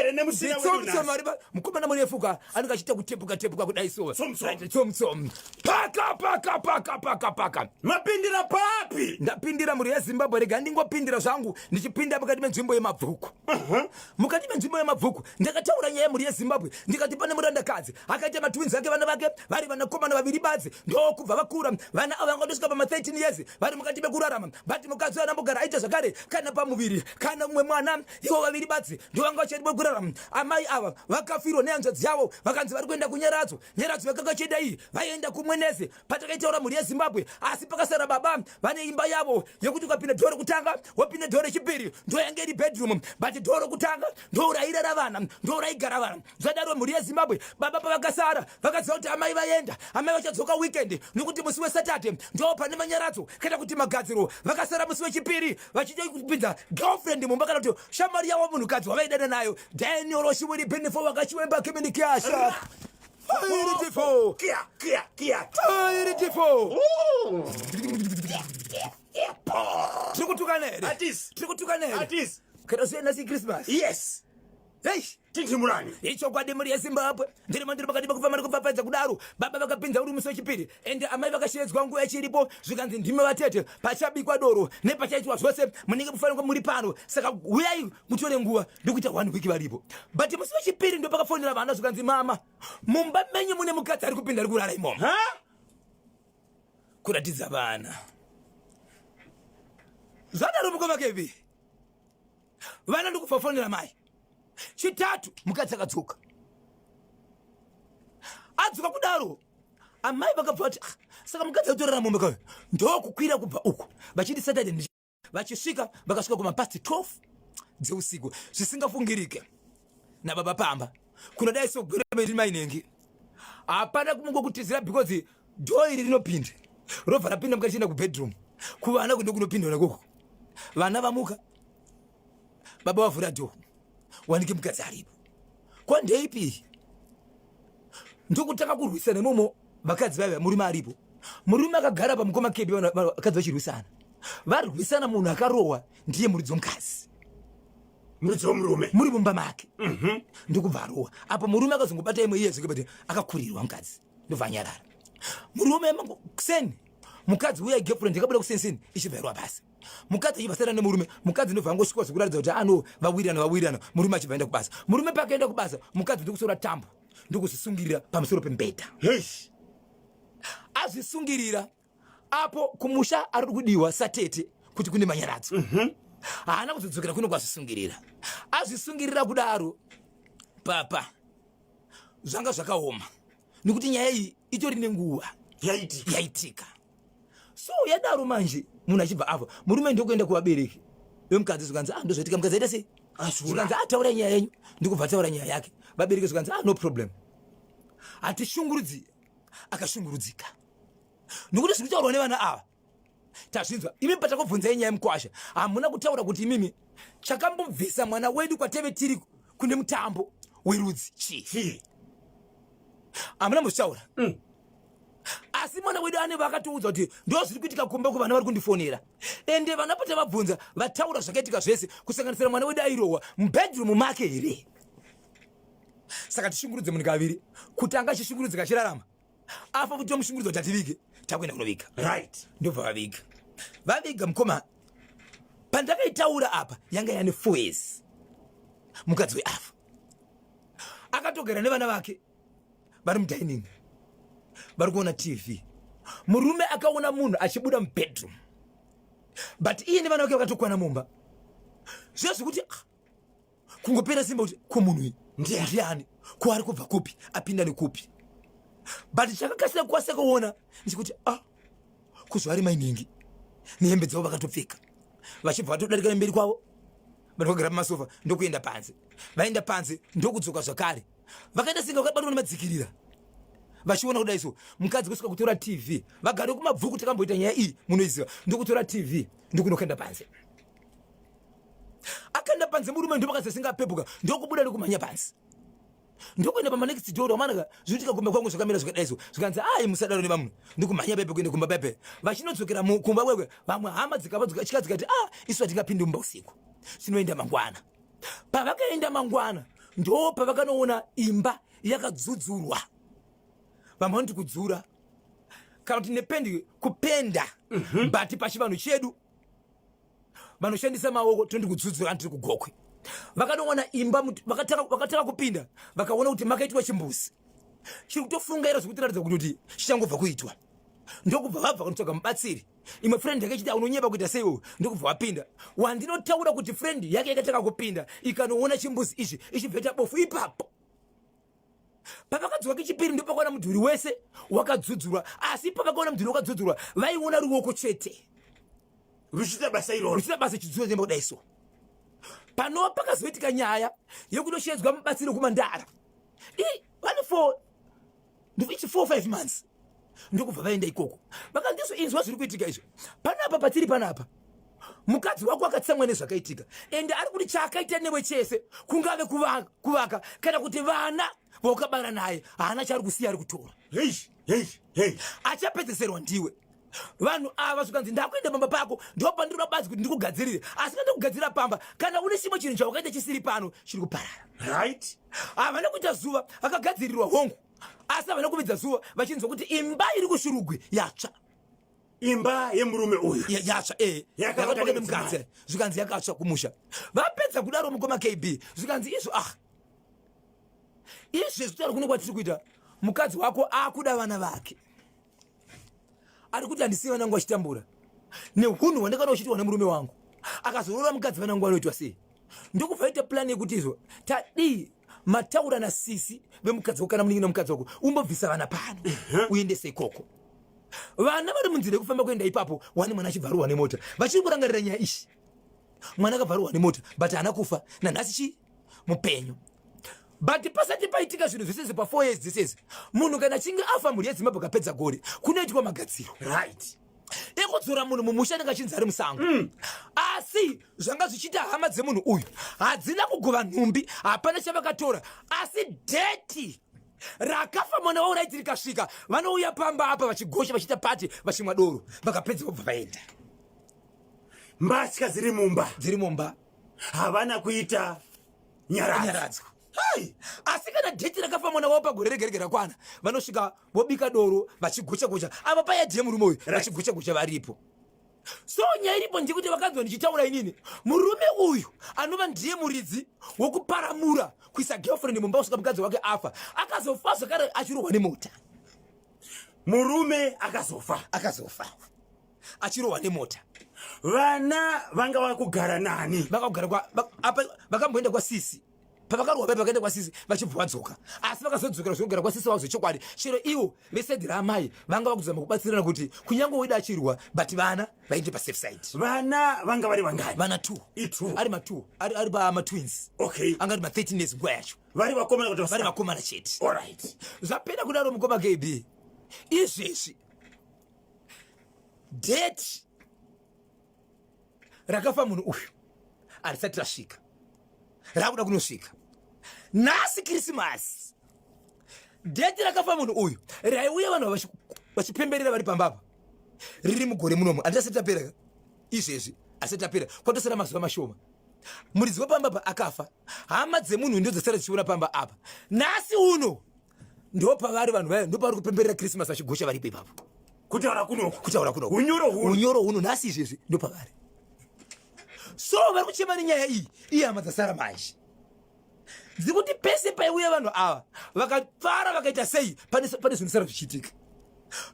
Ere nemusina wewe. Somariba mukoma na murefuka anikachita kutepuka kudaiso. Som. Paka. Mapindira papi. Ndapindira muri Zimbabwe rega ndingopindira zvangu ndichipinda pakati menzvimbo yemabvuku. Mukati menzvimbo yemabvuku ndakataura nyaya muri Zimbabwe ndikati pane murandakadzi akaita matwins ake vana vake vari vanakomana vaviri badzi ndokubva vakura vana ava vangodosvika pama 13 years vari mukati mekurarama bati mukadzi anambogara aita zvakare kana pamuviri kana mumwe mwana ivo vaviri badzi ndovanga vachiri kurarama. Amai ava vakafirwa nehanzvadzi yavo vakanzi vari kuenda kunyeradzo vakanga cheda iyi vaienda kumwenezi patakaitaura muri yeZimbabwe asi pakasara baba vane imba yavo yekuti ukapinda dhoro kutanga wapinda dhoro chipiri ndoyange iri bedroom but dhoro kutanga ndourairara vana ndouraigara vana zvadaro muri yeZimbabwe baba pavakasara vakaziva kuti amai vaenda amai vachadzoka weekend nokuti musi weSaturday ndo pane manyaradzo kana kuti magadziro vakasara musi wechipiri vachida kupinza girlfriend mumba kana kuti shamwari yavo munhukadzi wavaidana nayo Daniel Oshiwiri Benefo vakachiwemba Keminikiasha. Kia. Trikutukanere. Kada siyena si Christmas. Yes. Hey. Tintimurani. Icho kwadi muri yeZimbabwe. Ndiri mandiri pakati pakufamba kupapedza kudaro. Baba vakapinza uri musi wechipiri. Ende amai vakashedzwa nguva ichiripo zvikanzi ndime vatete pachabikwa doro nepachaitwa zvose munenge mufanirwa muri pano. Saka uyai mutore nguva ndokuita 1 week varipo. But musi wechipiri ndo pakafonera vana zvikanzi mama mumba menyu mune mukadzi ari kupinda ari kurara imomo. Kuratidza vana. Zvadaro mukoma kevi. Vana ndikufafonera mai. Chitatu mukadzi akadzoka. Adzoka kudaro. Amai vakabva vati saka mukadzi atorara mombe kayo. Ndokukwira kubva uko. Vachidi Saturday vachisvika vakasvika kuma past 12 dzeusiku zvisingafungirike. Nababa pamba. Kunodai sogwere mberi mainengi. Hapana kumungokutizira because door iri rinopinda. Rovha rapinda mukati chienda kubedroom. Kuvana kunopindwa nakoko. Vana vamuka. Baba wavhura door. Wanike mukadzi aripo. Kwandeipi? Ndokutaka kurwisana momo vakadzi vaiva murume aripo. Murume akagara pamukoma kebi vakadzi vachirwisana. Varwisana munhu akarohwa ndiye muridzi womukadzi. Muridzi womurume muri mumba make. Ndokubva arohwa. Apo murume akazongobata imwe iye zvekubati akakurirwa mukadzi. Ndobva anyarara. Murume kuseni mukadzi uya girlfriend akabuda kusenseni ichibvairwa basi. Mukadzi achibvasana nemurume mukadzi ndobva angosvika zvekuratidza kuti ano vawirana murume achibva kubasa. Murume pakaenda kubasa mukadzi ndokusora tambo ndokuzvisungirira pamusoro pembedha. Azvisungirira apo kumusha ari kudiwa satete kuti kune manyaradzo. Haana kuzodzokera kuno kwazvisungirira. Azvisungirira kudaro papa zvanga zvakaoma nekuti nyaya iyi itori nenguva yaitika. So yadaro manje munhu achibva afa murume ndokuenda kuvabereki vemukadzi zvikanzi ndozvoitika mukadzi aita sei zvikanzi ataura nyaya yenyu ndikubva taura nyaya yake vabereki zvikanzi no problem hatishungurudzi akashungurudzika nokuti zviri kutaurwa nevana ava tazvinzwa imi patakobvunzai nyaya yemukwasha hamuna kutaura kuti imimi chakambobvisa mwana wedu kwateve tiri kune mutambo werudzi chii hamuna muzvitaura. Asi mwana wedu ane vakatiudza kuti ndo zviri kuitika kumba kuvana vari kundifonera ende vana pata vabvunza vataura zvakaitika zvese kusanganisira mwana wedu airohwa mubedroom make here. Saka tishungurudze munhu kaviri kuti anga achishungurudzika achirarama afa kuti tomushungurudza kuti ativige takuenda kunoviga right. Ndobva vaviga mukoma pandakaitaura apa yanga yane 4 years mukadzi weafa akatogara nevana vake vari mudining vari kuona TV. Murume akaona munhu achibuda mubedroom but iye nevana vake vakatokwana mumba zvekuti kungopera simba kuti kumunhu ndiani kuari kubva kupi apinda nekupi but chakakasira kwasa kuona ndikuti kuzvari mainingi nehembe dzavo vakatopfeka vachibva vatodarika mberi kwavo vanogara pamasofa ndokuenda panze vaenda panze ndokudzoka zvakare vakaita singa vakabatwa nemadzikirira vachiona kudai so mukadzi kusvika kutora TV vagare kumabvuku takamboita nyaya iyi munoiziva ndokutora TV ndokunokaenda panze akaenda panze murume ndopakasasingapepuka ndokubuda nekumhanya panze ndokuenda pamanext door wamanaka zviitika kumba kwangu zvakamira zvakadai so zvikanzi musadaro nevamunhu ndokumhanya pepe kuenda kumba pepe vachinodzokera kumba kwekwe vamwe hama dzikabva dzikatya dzikati isu hatingapindi mumba usiku tinoenda mangwana pavakaenda mangwana ndo pavakanoona imba yakadzudzurwa. Vamwe vanoti kudzura kana kuti nependi kupenda, but pachivanhu chedu vanoshandisa maoko tondi kudzudzura tiri kugokwe. Vakanoona imba vakataka kupinda vakaona kuti makaitwa chimbuzi chiri kutofungaira zvekutiratidza kuti chichangobva kuitwa. Ndokubva vabva kunotsvaga mubatsiri. Imwe friend yake chiti unonyepa kuita seiwo, ndokubva wapinda. Wandinotaura kuti friend yake yakataka kupinda ikanoona chimbuzi ichi ichibveta bofu ipapo. Pavakadzoka kechipiri ndipo pakaona mudhuri wese wakadzudzurwa, asi pavakaona mudhuri wakadzudzurwa vaiona ruoko chete ruchita basa iroro, ruchita basa chidzuro chemba kudaiso. Pano pakazoitika nyaya yekutoshedzwa mubatsiri kumandara. Vane 4-5 months ndokubva vaenda ikoko. Vakandiso inzwa zviri kuitika izvo. Panapa patiri panapa mukadzi wako akatsamwa nezvakaitika, ende ari kuti chaakaita newe chese kungave kuvaka kana kuti vana vaukabara naye haana chaari kusiya ari kutora. Achapedzeserwa ndiwe. Vanhu ava zvikanzi ndakuenda pamba pako ndopandiri bazi kuti ndikugadzirire, asi kana ndikugadzirira pamba kana une chimwe chinhu chawakaita chisiri pano chiri kuparara. Right? Havana kuita zuva vakagadzirirwa hongu, asi havana kuvidza zuva vachinzwa kuti imba iri kushurugwi yatsva. Imba yemurume uyu yatsva, yakatoka nemukadzi, zvikanzi yakatsva kumusha. Vapedza kudaro mukoma KB zvikanzi izvo izvezvi tauri kuno kwatiri kuita, mukadzi wako akuda vana vake. Ari kuti handisiyi vanangu vachitambura neunhu hwandakada uchitiwa nemurume wangu, akazorora mukadzi vanangu vanoitwa sei. Ndokubva ita plani yekuti izvo tadii mataura nasisi vemukadzi wako kana muningi nomukadzi wako umbobvisa vana pano uendese ikoko. Vana vari munzira yekufamba kuenda ipapo wani mwana achibvarurwa nemota vachiri kurangarira nyaya ishi. Mwana akabvarurwa nemota but haana kufa, nanhasi chii mupenyu. But pasati paitika zvinhu zvisese pa4 years dzisisi, munhu kana achinge afa mhuri yedzimba pakapedza gore kunoitwa magadziro. Right? Ekudzora munhu mumusha anenge achinzi ari musango. Asi zvanga zvichiita hama dzemunhu uyu hadzina kugova nhumbi, hapana chavakatora, asi dheti rakafa mwana wavo raiti rikasvika vanouya pamba apa vachigosha vachiita pati vachimwa doro vakapedza kubva vaenda. Mbatya dziri mumba havana kuita nyaradzo. Asi kana dheti rakafa mwana wavo pagore rege rakwana vanosvika vobika doro vachigocha apa payadhiye murume uyu vachigocha varipo. So nyaya iripo ndikuti vakanzwa ndichitaura inini, murume uyu anova ndiye muridzi wokuparamura kuisa girlfriend mumba kusvika mukadzi wake afa, akazofa zvakare achirohwa nemota. Murume akazofa achirohwa nemota. Vana vanga vakugara nani? Vakamboenda kwasisi. Pavakarohwa pai vakaenda kwasisi vachibva vadzoka, asi vakazodzokera zvokugara kwasisi wavo zvechokwadi. Chero ivo vesaidhi raamai vanga vakuzama kubatsirana kuti kunyange uida achirwa but vana vaende pasafe side. Vana vanga vari vangani? Vana 2 ari ma2 ari ma-twins. Okay. Anga ari ma-13 years nguva yacho. Vari vakomana kuti vari vakomana chete. Alright. Zvapenda kudaro mukoma KB izvezvi dheti rakafa munhu uyu harisati rasvika, rakuda kunosvika nhasi Krismasi. Dheti rakafa munhu uyu raiuya vanhu vachipemberera vari pambapa riri mugore munomo handisati tapera izvezvi, asati tapera kwatosara mazuva mashoma. Muridzi wepambapa akafa, hama dzemunhu ndo dzasara dzichiona pamba apa. Nhasi uno ndo pavari vanhu vaya ndo pavari kupemberera Krismasi vachigosha varipo ipapo. Kutaura kuno unyoro huno nhasi izvezvi ndo pavari. So vari kuchema nenyaya iyi hama dzasara manje dzikuti pese paiuya vanhu ava vakafara vakaita sei pane zvinosara zvichiitika.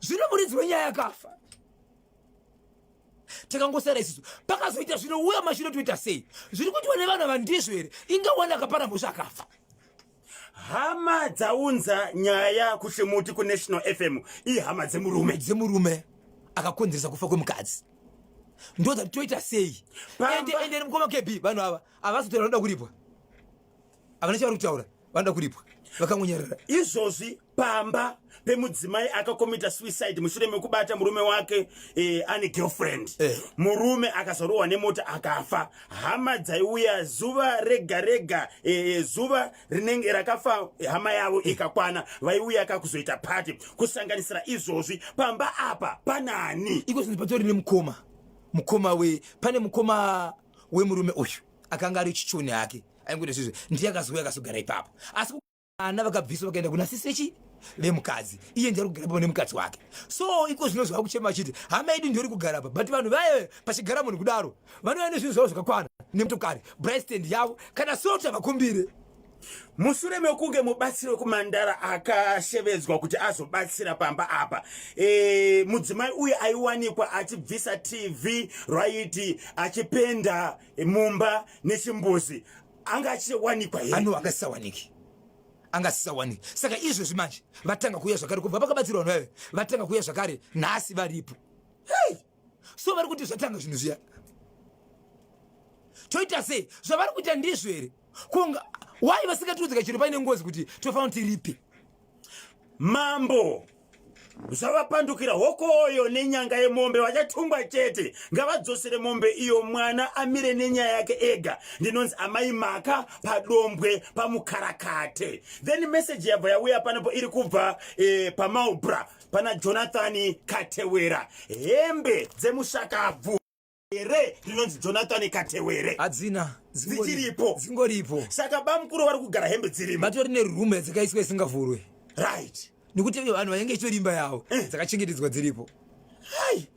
Zvino muridzi wenyaya yakafa, takangosara isisu pakazoita zvinouya mashure toita sei. Zviri kuitiwa nevanhu ava ndizvo here? Ingawana akaparambozva akafa. Hama dzaunza nyaya kuShemuti kuNational FM ihama dzemurume akakonzeresa kufa kwemukadzi. Ndo dzati toita sei? Ende mukoma KB vanhu ava avazotora vanoda kuripwa, havana chavari kutaura, vanoda kuripwa vakangonyerera. Izvozvi pamba pemudzimai akakomita suicide mushure mekubata murume wake ane girlfriend. Murume akazorohwa nemota akafa. Hama dzaiuya zuva rega zuva rinenge rakafa hama yavo ikakwana vaiuya akakuzoita party kusanganisira izvozvi. Pamba apa panani? Iko zvinhu patori nemukoma pane mukoma wemurume uyu akanga ari chichoni hake aingoita izvozvo ndiye akazouya akazogara ipapo. Asi ana vakabviswa vakaenda kuna sisechi vemukadzi, iye ndiye ari kugara papo nemukadzi wake. So iko zvinozwa kuchema achiti hama yedu ndiyo iri kugara apa, but vanhu vaye pachigara munhu kudaro vanova nezvinhu zvavo zvakakwana nemotokari brestand yavo kana sota vakumbire. Mushure mekunge mubatsiri wekumandara akashevedzwa kuti azobatsira pamba apa, mudzimai uye aiwanikwa achibvisa TV right, achipenda mumba nechimbuzi, anga achiwanikwa here? Ano angasisawaniki, angasisawaniki. Saka izvozvi manje vatanga kuuya zvakare kubva pakabatsirwa vanhu vayo, vatanga kuuya zvakare nhasi varipo. Hey! So vari kuti zvatanga zvinhu zviya toita sei? Zvavari kuita ndizvo here? Kunga wai vasingatiudzika chiro paine ngozi kuti tofanira tiripe. Mambo zvavapandukira hokoyo nenyanga yemombe vachatungwa chete, ngavadzosere mombe iyo mwana amire nenyaya yake ega. Ndinonzi amai maka padombwe pamukarakate. Then message yabva yauya panapo iri kubva pamaubra pana Jonathan Katewera, hembe dzemushakabvu ere ndinonzi Jonathan Katewere hadzina dzichiripo dzingoripo. Saka bamukuru vari kugara hembe dzirimo, vatori nerume dzakaiswa isingavhurwe, right, nekuti vanhu vanenge ichitori imba yavo dzakachengetedzwa dziripo. Hai